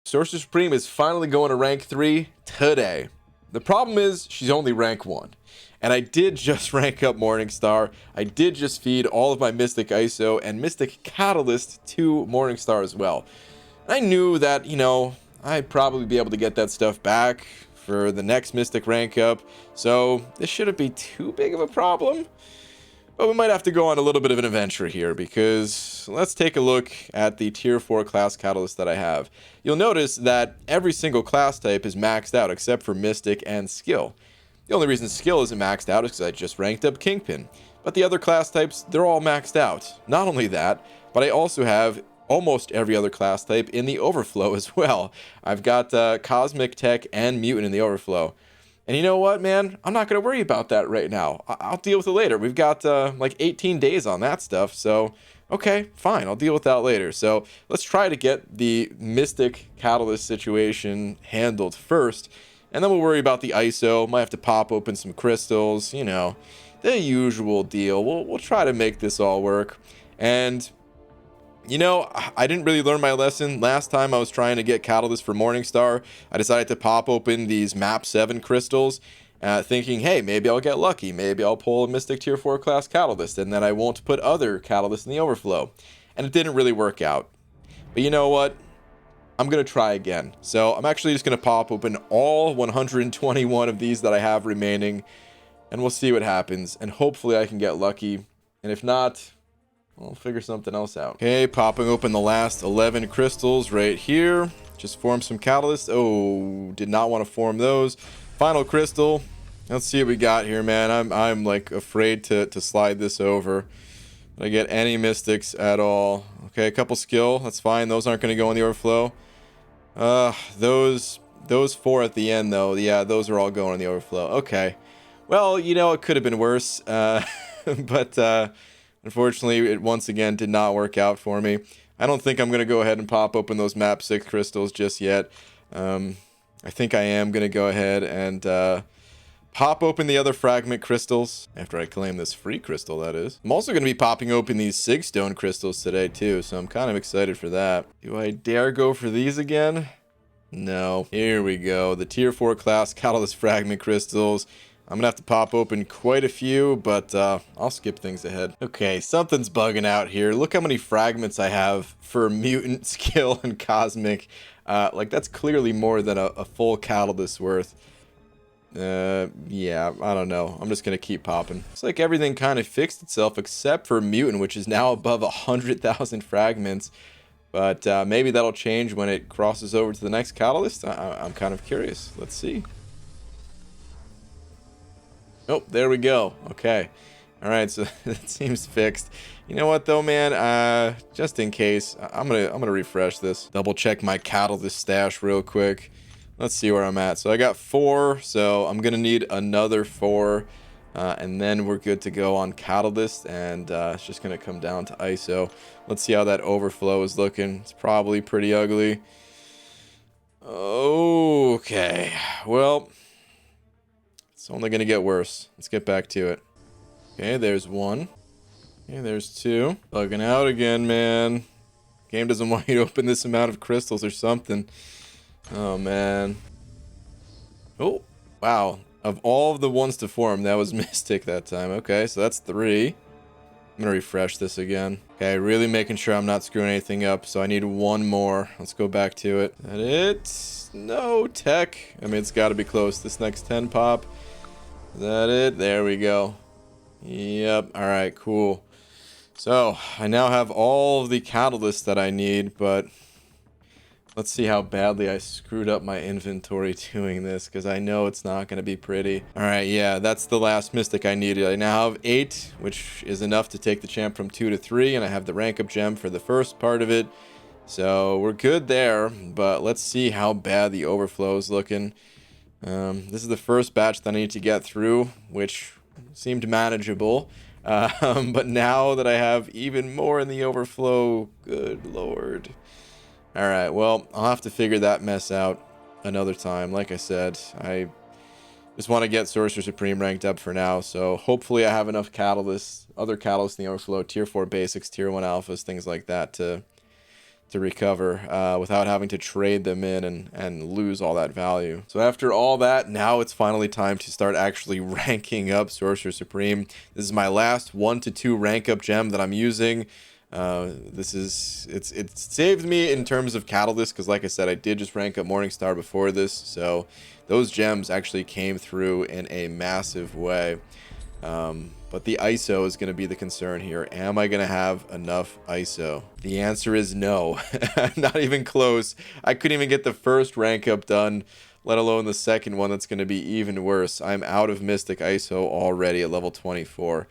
Sorcerer Supreme is finally going to rank 3 today. The problem is she's only rank 1. And I did just rank up Morningstar. I did just feed all of my Mystic ISO and Mystic Catalyst to Morningstar as well. And I knew that, I'd probably be able to get that stuff back for the next Mystic rank up. So this shouldn't be too big of a problem. But we might have to go on a little bit of an adventure here, because let's take a look at the tier 4 class catalyst that I have. You'll notice that every single class type is maxed out except for Mystic and Skill. The only reason Skill isn't maxed out is because I just ranked up Kingpin. But the other class types, they're all maxed out. Not only that, but I also have almost every other class type in the Overflow as well. I've got Cosmic, Tech, and Mutant in the Overflow. And you know what, man? I'm not going to worry about that right now. I'll deal with it later. We've got like 18 days on that stuff. So, okay, fine. I'll deal with that later. So let's try to get the Mystic Catalyst situation handled first. And then we'll worry about the ISO. Might have to pop open some crystals. The usual deal. We'll try to make this all work. And I didn't really learn my lesson. Last time I was trying to get Catalyst for Morningstar, I decided to pop open these map 7 crystals, thinking, hey, maybe I'll get lucky. Maybe I'll pull a Mystic tier 4 class Catalyst, and then I won't put other Catalysts in the Overflow. And it didn't really work out. But you know what? I'm going to try again. So I'm actually just going to pop open all 121 of these that I have remaining, and we'll see what happens. And hopefully I can get lucky. And if not, I'll figure something else out. Okay, popping open the last 11 crystals right here. Just form some catalysts. Oh, did not want to form those. Final crystal. Let's see what we got here, man. I'm like afraid to slide this over. Did I get any mystics at all? Okay, a couple skill. That's fine. Those aren't going to go in the overflow. Those 4 at the end though. Yeah, those are all going in the overflow. Okay. Well, it could have been worse. But unfortunately, it once again did not work out for me. I don't think I'm going to go ahead and pop open those map 6 crystals just yet. I think I am going to go ahead and pop open the other fragment crystals after I claim this free crystal, that is. I'm also going to be popping open these Sig Stone crystals today too, so I'm kind of excited for that. Do I dare go for these again? No. Here we go. The tier 4 class Catalyst fragment crystals. I'm gonna have to pop open quite a few, but I'll skip things ahead. Okay, something's bugging out here. Look how many fragments I have for Mutant, Skill, and Cosmic. Like, that's clearly more than a full Catalyst worth. Yeah, I don't know. I'm just gonna keep popping. It's like everything kind of fixed itself except for Mutant, which is now above 100,000 fragments. But maybe that'll change when it crosses over to the next Catalyst. I'm kind of curious. Let's see. Oh, there we go. Okay. All right, so that seems fixed. You know what though, man? Just in case, I'm gonna refresh this. Double check my Catalyst stash real quick. Let's see where I'm at. So I got 4, so I'm gonna need another 4, and then we're good to go on Catalyst, and it's just gonna come down to ISO. Let's see how that overflow is looking. It's probably pretty ugly. Okay. Well, it's only going to get worse. Let's get back to it. Okay, there's 1. Okay, there's 2. Bugging out again, man. Game doesn't want you to open this amount of crystals or something. Oh, man. Oh, wow. Of all of the ones to form, that was Mystic that time. Okay, so that's 3. I'm going to refresh this again. Okay, really making sure I'm not screwing anything up, so I need 1 more. Let's go back to it. Is that it? No, Tech. I mean, it's got to be close. This next 10 pop. Is that it? There we go. Yep. All right, cool. So I now have all of the catalysts that I need, but let's see how badly I screwed up my inventory doing this, because I know it's not going to be pretty. All right, yeah, that's the last Mystic I needed. I now have 8, which is enough to take the champ from 2 to 3, and I have the rank up gem for the first part of it. So we're good there, but let's see how bad the overflow is looking. This is the first batch that I need to get through, which seemed manageable. But now that I have even more in the overflow, good lord. Alright, well, I'll have to figure that mess out another time. Like I said, I just want to get Sorcerer Supreme ranked up for now, so hopefully I have enough catalysts, other catalysts in the overflow, tier 4 basics, tier 1 alphas, things like that to to recover without having to trade them in and lose all that value. So after all that, now it's finally time to start actually ranking up Sorcerer Supreme. This is my last 1 to 2 rank up gem that I'm using. It's saved me in terms of catalyst, because like I said, I did just rank up Morningstar before this, so those gems actually came through in a massive way. But the ISO is going to be the concern here. Am I going to have enough ISO? The answer is no. Not even close. I couldn't even get the first rank up done, let alone the second one. That's going to be even worse. I'm out of Mystic ISO already at level 24.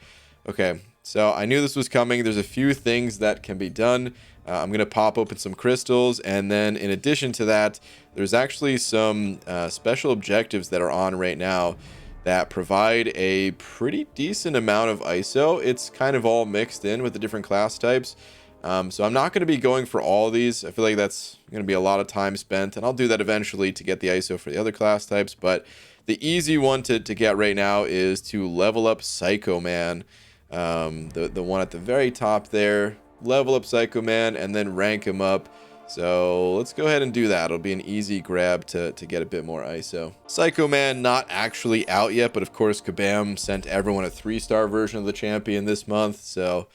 Okay, so I knew this was coming. There's a few things that can be done. I'm going to pop open some crystals, and then in addition to that, there's actually some special objectives that are on right now that provide a pretty decent amount of ISO. It's kind of all mixed in with the different class types. So I'm not going to be going for all these. I feel like that's going to be a lot of time spent, and I'll do that eventually to get the ISO for the other class types. But the easy one to get right now is to level up Psycho Man. The one at the very top there. Level up Psycho Man and then rank him up. So let's go ahead and do that. It'll be an easy grab to get a bit more ISO. Psycho Man not actually out yet, but of course Kabam sent everyone a 3-star version of the champion this month. So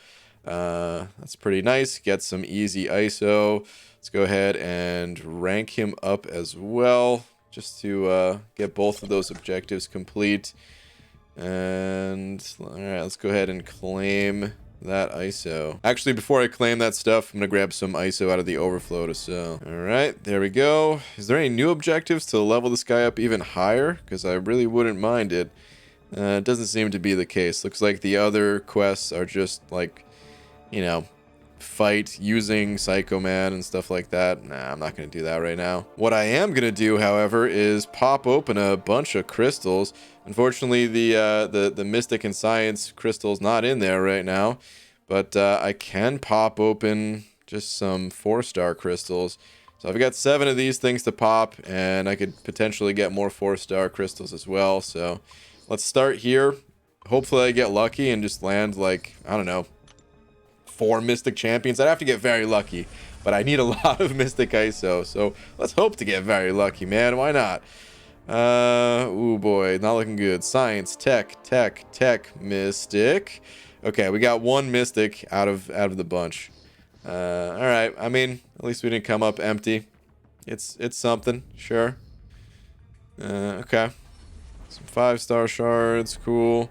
that's pretty nice. Get some easy ISO. Let's go ahead and rank him up as well, just to get both of those objectives complete. And all right, let's go ahead and claim that ISO. Actually, before I claim that stuff, I'm gonna grab some ISO out of the overflow to sell. All right, there we go. Is there any new objectives to level this guy up even higher? Because I really wouldn't mind it. It doesn't seem to be the case. Looks like the other quests are just like, you know, fight using Psycho Man and stuff like that. Nah, I'm not gonna do that right now. What I am gonna do, however, is pop open a bunch of crystals. Unfortunately, the Mystic and Science crystal's not in there right now, but I can pop open just some 4-star crystals. So I've got 7 of these things to pop, and I could potentially get more 4-star crystals as well. So let's start here. Hopefully I get lucky and just land, like, I don't know, 4 Mystic Champions. I'd have to get very lucky, but I need a lot of Mystic ISO. So let's hope to get very lucky, man. Why not? Oh boy, not looking good. Science, tech, Mystic. Okay, we got 1 Mystic out of the bunch. All right. I mean, at least we didn't come up empty. It's something, sure. Okay. Some 5-star shards, cool.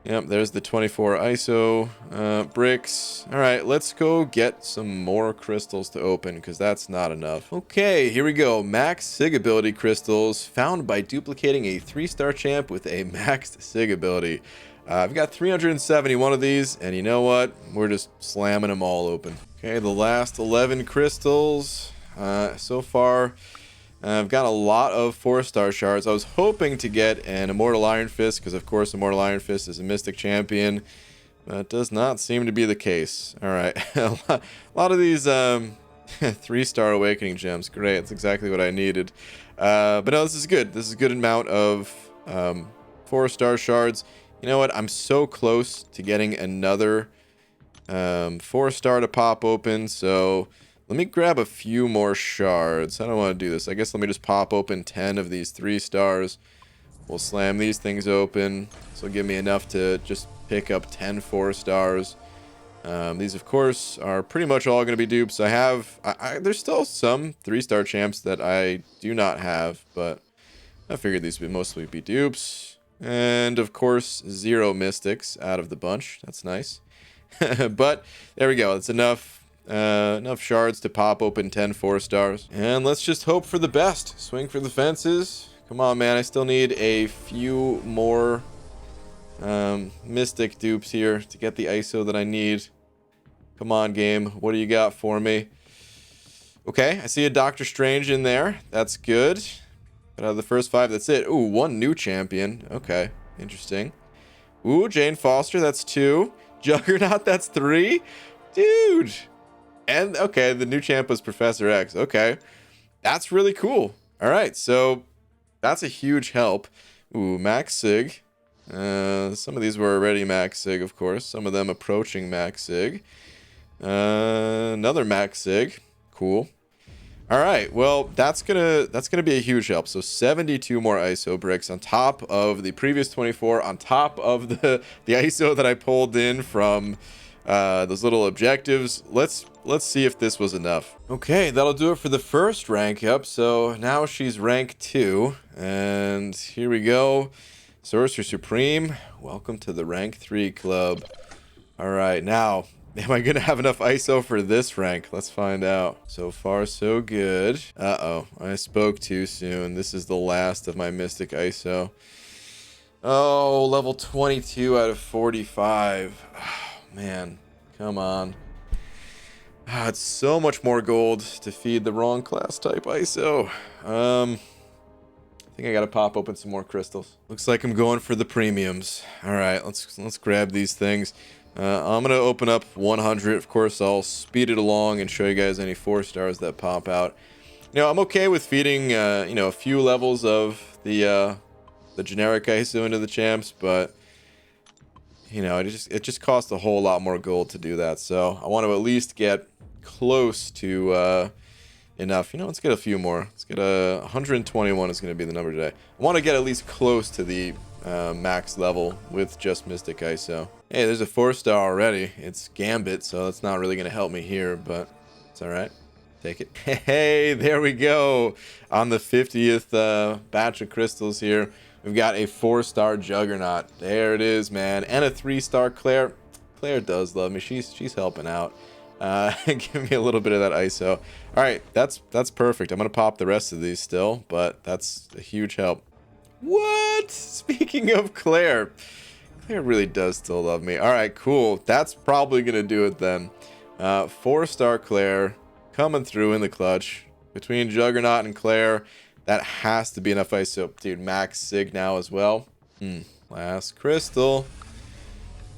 Yep, there's the 24 ISO bricks. All right, let's go get some more crystals to open, because that's not enough. Okay, here we go. Max Sig Ability Crystals, found by duplicating a 3-star champ with a maxed Sig ability. I've got 371 of these, and you know what? We're just slamming them all open. Okay, the last 11 crystals. So far, I've got a lot of 4-star shards. I was hoping to get an Immortal Iron Fist, because of course Immortal Iron Fist is a Mystic Champion. That does not seem to be the case. Alright, a lot of these 3-star Awakening gems. Great, that's exactly what I needed. But no, this is good. This is a good amount of 4-star shards. You know what? I'm so close to getting another 4-star to pop open, so let me grab a few more shards. I don't want to do this. I guess let me just pop open 10 of these 3-stars. We'll slam these things open. This will give me enough to just pick up 10 4-stars. These, of course, are pretty much all going to be dupes. There's still some 3-star champs that I do not have, but I figured these would mostly be dupes. And, of course, 0 mystics out of the bunch. That's nice. But there we go. That's enough. Enough shards to pop open 10 4-stars. And let's just hope for the best. Swing for the fences. Come on, man. I still need a few more Mystic dupes here to get the ISO that I need. Come on, game. What do you got for me? Okay, I see a Doctor Strange in there. That's good. But out of the first 5, that's it. Ooh, 1 new champion. Okay, interesting. Ooh, Jane Foster. That's 2. Juggernaut. That's 3. Dude. And, okay, the new champ was Professor X. Okay. That's really cool. All right, so that's a huge help. Ooh, Max Sig. Some of these were already Max Sig, of course. Some of them approaching Max Sig. Another Max Sig. Cool. All right, well, that's gonna be a huge help. So 72 more ISO bricks on top of the previous 24, on top of the ISO that I pulled in from those little objectives. Let's see if this was enough. Okay, that'll do it for the first rank up. So now she's rank 2, and here we go. Sorcerer Supreme, welcome to the rank 3 club. All right, now, am I going to have enough ISO for this rank? Let's find out. So far, so good. Uh-oh, I spoke too soon. This is the last of my Mystic ISO. Oh, level 22 out of 45. Oh, man, come on. It's so much more gold to feed the wrong class type ISO. I think I gotta pop open some more crystals. Looks like I'm going for the premiums. All right, let's grab these things. I'm gonna open up 100. Of course, I'll speed it along and show you guys any 4 stars that pop out. You know, I'm okay with feeding you know, a few levels of the generic ISO into the champs, but you know, it just costs a whole lot more gold to do that. So I want to at least get close to enough. You know, let's get a few more. Let's get 121 is going to be the number today. I want to get at least close to the max level with just Mystic ISO. Hey, there's a 4-star already. It's Gambit, so that's not really going to help me here, but it's all right. Take it. Hey, there we go. On the 50th batch of crystals here, we've got a 4-star Juggernaut. There it is, man. And a 3-star Claire. Claire does love me. She's helping out. Give me a little bit of that ISO. All right, that's perfect. I'm going to pop the rest of these still, but that's a huge help. What? Speaking of Claire, Claire really does still love me. All right, cool. That's probably going to do it then. 4-star Claire coming through in the clutch. Between Juggernaut and Claire, that has to be enough ISO. Dude, max Sig now as well. Last crystal.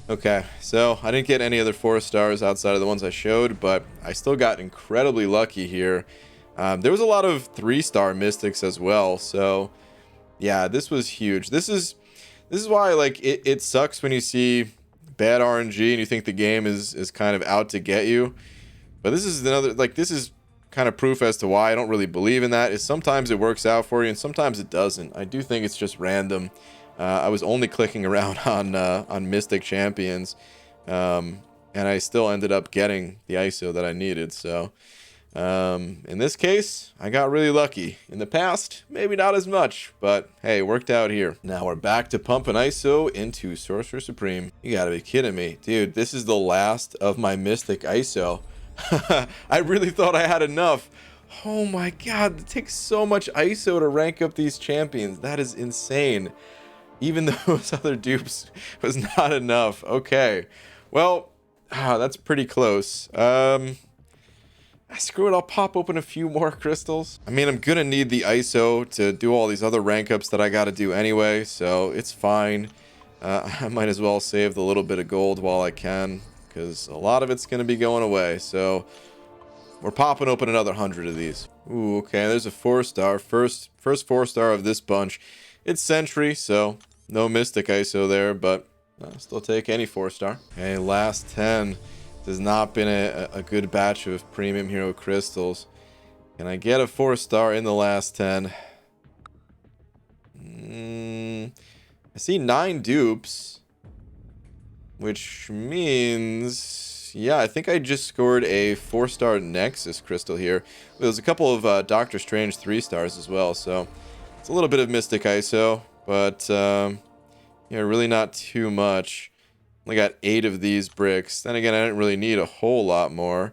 Okay, so I didn't get any other 4 stars outside of the ones I showed, but I still got incredibly lucky here. There was a lot of 3-star mystics as well, so yeah, this was huge. This is why, like, it sucks when you see bad RNG and you think the game is kind of out to get you. But this is another, like, this is kind of proof as to why I don't really believe in that. Is sometimes it works out for you and sometimes it doesn't. I do think it's just random. I was only clicking around on Mystic Champions, and I still ended up getting the ISO that I needed. So in this case, I got really lucky. In the past, maybe not as much, but hey, it worked out here. Now we're back to pumping ISO into Sorcerer Supreme. You gotta be kidding me. Dude, this is the last of my Mystic ISO. I really thought I had enough. Oh my god, it takes so much ISO to rank up these champions. That is insane. Even those other dupes was not enough. Okay. Well, that's pretty close. Screw it, I'll pop open a few more crystals. I mean, I'm gonna need the ISO to do all these other rank ups that I gotta do anyway, so it's fine. I might as well save the little bit of gold while I can, because a lot of it's gonna be going away. So we're popping open another 100 of these. Ooh, okay, there's a 4-star. First 4-star of this bunch. It's Sentry, so no Mystic ISO there, but I'll still take any 4-star. Okay, last 10. This has not been a good batch of premium hero crystals. Can I get a 4-star in the last 10? I see 9 dupes, which means, yeah, I think I just scored a 4-star Nexus crystal here. There's a couple of Doctor Strange 3-stars as well, so it's a little bit of Mystic ISO, but yeah, really not too much. Only got 8 of these bricks. Then again, I didn't really need a whole lot more.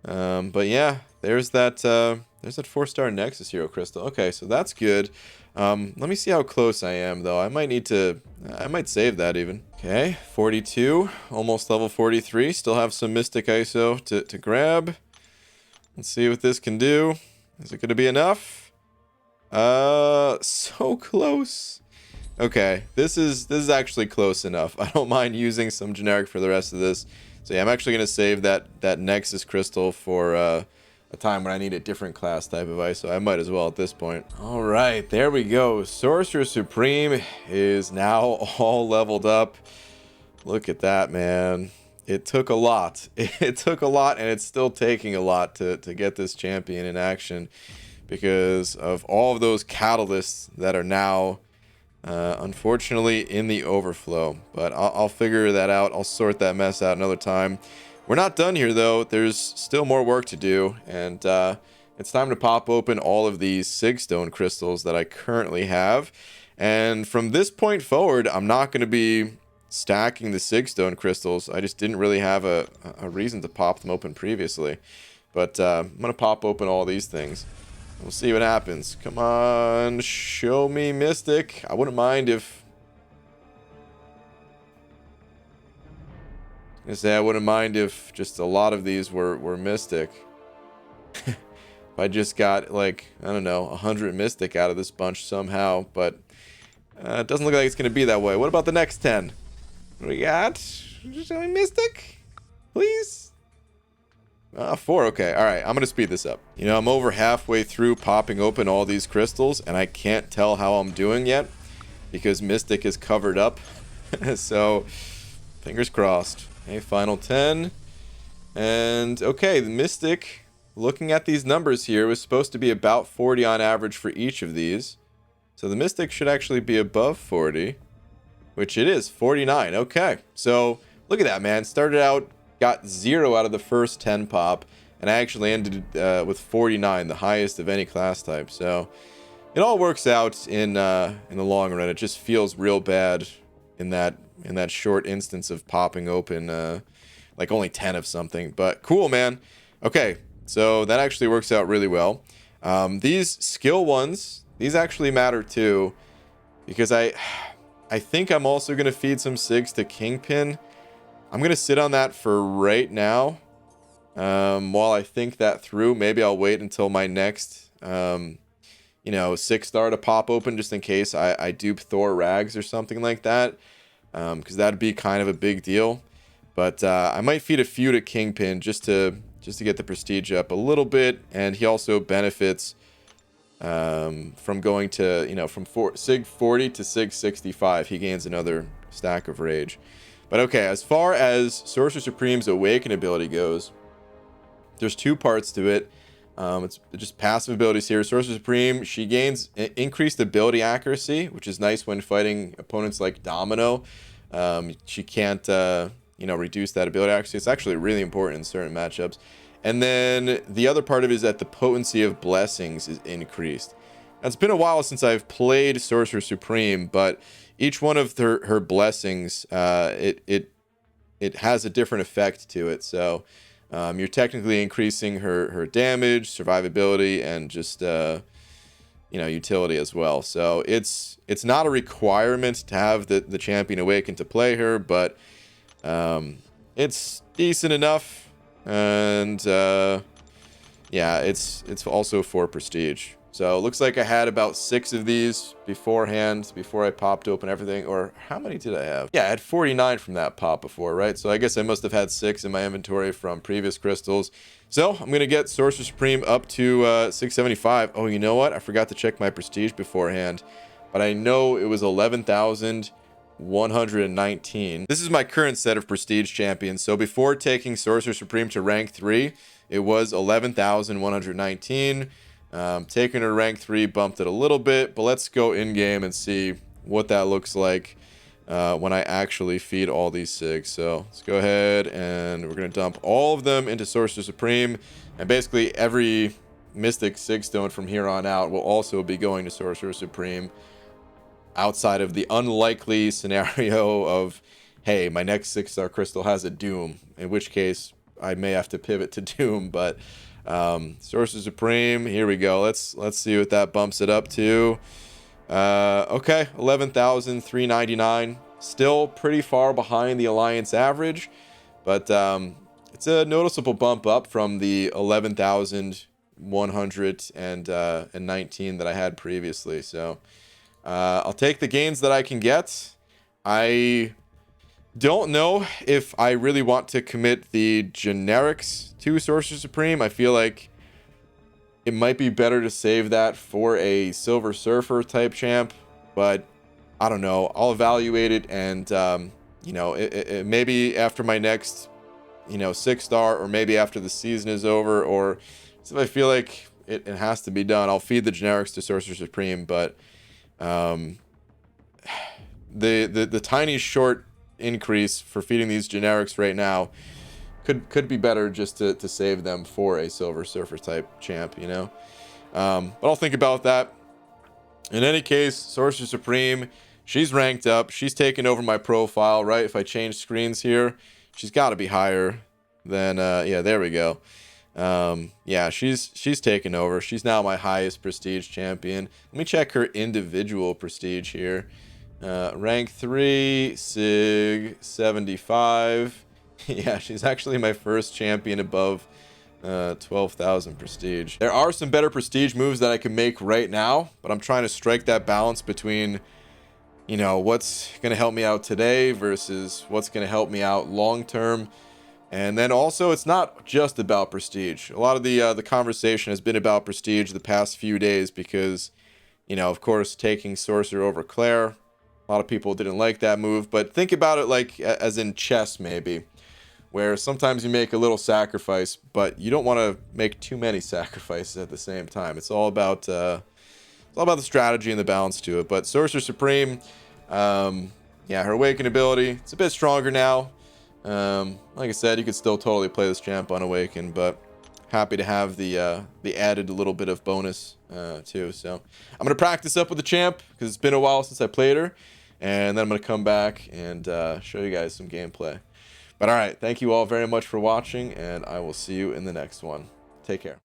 But yeah, there's that 4-star Nexus hero crystal. Okay, so that's good. Let me see how close I am though. I might save that even. Okay, 42, almost level 43. Still have some Mystic ISO to grab. Let's see what this can do. Is it going to be enough? So close. Okay, this is actually close enough. I don't mind using some generic for the rest of this. So yeah, I'm actually going to save that Nexus crystal for a time when I need a different class type of ISO. I might as well at this point. All right, there we go. Sorcerer Supreme is now all leveled up. Look at that, man. it took a lot. It took a lot, and it's still taking a lot to get this champion in action because of all of those catalysts that are now unfortunately in the overflow. But I'll figure that out. I'll sort that mess out another time. We're not done here, though. There's still more work to do, and it's time to pop open all of these Sigstone crystals that I currently have. And from this point forward, I'm not going to be stacking the Sigstone crystals. I just didn't really have a reason to pop them open previously. But I'm going to pop open all these things. We'll see what happens. Come on, show me Mystic. I wouldn't mind if... I wouldn't mind if just a lot of these were Mystic. If I just got, like, I don't know, 100 Mystic out of this bunch somehow. But it doesn't look like it's going to be that way. What about the next 10? What do we got? Show me Mystic, please. 4. Okay. All right. I'm going to speed this up. You know, I'm over halfway through popping open all these crystals, and I can't tell how I'm doing yet because Mystic is covered up. So, fingers crossed. Okay, final 10. And, okay, the Mystic, looking at these numbers here, was supposed to be about 40 on average for each of these. So, the Mystic should actually be above 40, which it is, 49. Okay. So, look at that, man. Started out, got 0 out of the first 10 pop, and I actually ended with 49, the highest of any class type. So it all works out in the long run. It just feels real bad in that short instance of popping open like only 10 of something. But cool, man. Okay, so that actually works out really well. These skill ones, these actually matter too, because I think I'm also going to feed some Sigs to Kingpin. I'm going to sit on that for right now while I think that through. Maybe I'll wait until my next, 6-star to pop open just in case I dupe Thor Rags or something like that, because that'd be kind of a big deal. But I might feed a few to Kingpin just to get the prestige up a little bit, and he also benefits from going to, from Sig 40 to Sig 65. He gains another stack of rage. But okay, as far as Sorcerer Supreme's Awaken ability goes, there's 2 parts to it. It's just passive abilities here. Sorcerer Supreme, she gains increased ability accuracy, which is nice when fighting opponents like Domino. She can't, reduce that ability accuracy. It's actually really important in certain matchups. And then the other part of it is that the potency of blessings is increased. Now, it's been a while since I've played Sorcerer Supreme, but each one of her blessings, it has a different effect to it. So you're technically increasing her damage, survivability, and just utility as well. So it's not a requirement to have the champion awaken to play her, but it's decent enough, and it's also for prestige. So it looks like I had about 6 of these beforehand, before I popped open everything. Or how many did I have? Yeah, I had 49 from that pop before, right? So I guess I must have had 6 in my inventory from previous crystals. So I'm going to get Sorcerer Supreme up to 675. Oh, you know what? I forgot to check my prestige beforehand. But I know it was 11,119. This is my current set of prestige champions. So before taking Sorcerer Supreme to rank 3, it was 11,119. Taking her to rank 3 bumped it a little bit, but let's go in game and see what that looks like when I actually feed all these Sigs. So let's go ahead and we're going to dump all of them into Sorcerer Supreme, and basically every Mystic Sigstone from here on out will also be going to Sorcerer Supreme, outside of the unlikely scenario of, hey, my next 6-star crystal has a Doom, in which case I may have to pivot to Doom. But Sorcerer Supreme, here we go. Let's see what that bumps it up to. Okay, 11,399. Still pretty far behind the Alliance average, but it's a noticeable bump up from the 11,119 that I had previously. So I'll take the gains that I can get. I don't know if I really want to commit the generics to Sorcerer Supreme. I feel like it might be better to save that for a Silver Surfer type champ, but I don't know. I'll evaluate it, and maybe after my next you know, 6-star, or maybe after the season is over, or if I feel like it has to be done, I'll feed the generics to Sorcerer Supreme. But the tiny short increase for feeding these generics right now could be better, just to save them for a Silver Surfer type champ, you know. But I'll think about that. In any case, Sorcerer Supreme, she's ranked up. She's taken over my profile, right? If I change screens here, she's got to be higher than, yeah, there we go. Yeah, she's taken over. She's now my highest prestige champion. Let me check her individual prestige here. Rank 3, Sig 75. Yeah, she's actually my first champion above 12,000 prestige. There are some better prestige moves that I can make right now, but I'm trying to strike that balance between, you know, what's going to help me out today versus what's going to help me out long term. And then also, it's not just about prestige. A lot of the conversation has been about prestige the past few days because, you know, of course, taking Sorcerer over Claire, a lot of people didn't like that move. But think about it like as in chess, maybe, where sometimes you make a little sacrifice, but you don't want to make too many sacrifices at the same time. It's all about the strategy and the balance to it. But Sorcerer Supreme, yeah, her Awaken ability, it's a bit stronger now. Like I said, you could still totally play this champ on Awaken, but happy to have the added little bit of bonus too. So I'm gonna practice up with the champ because it's been a while since I played her, and then I'm gonna come back and show you guys some gameplay. But all right, thank you all very much for watching, and I will see you in the next one. Take care.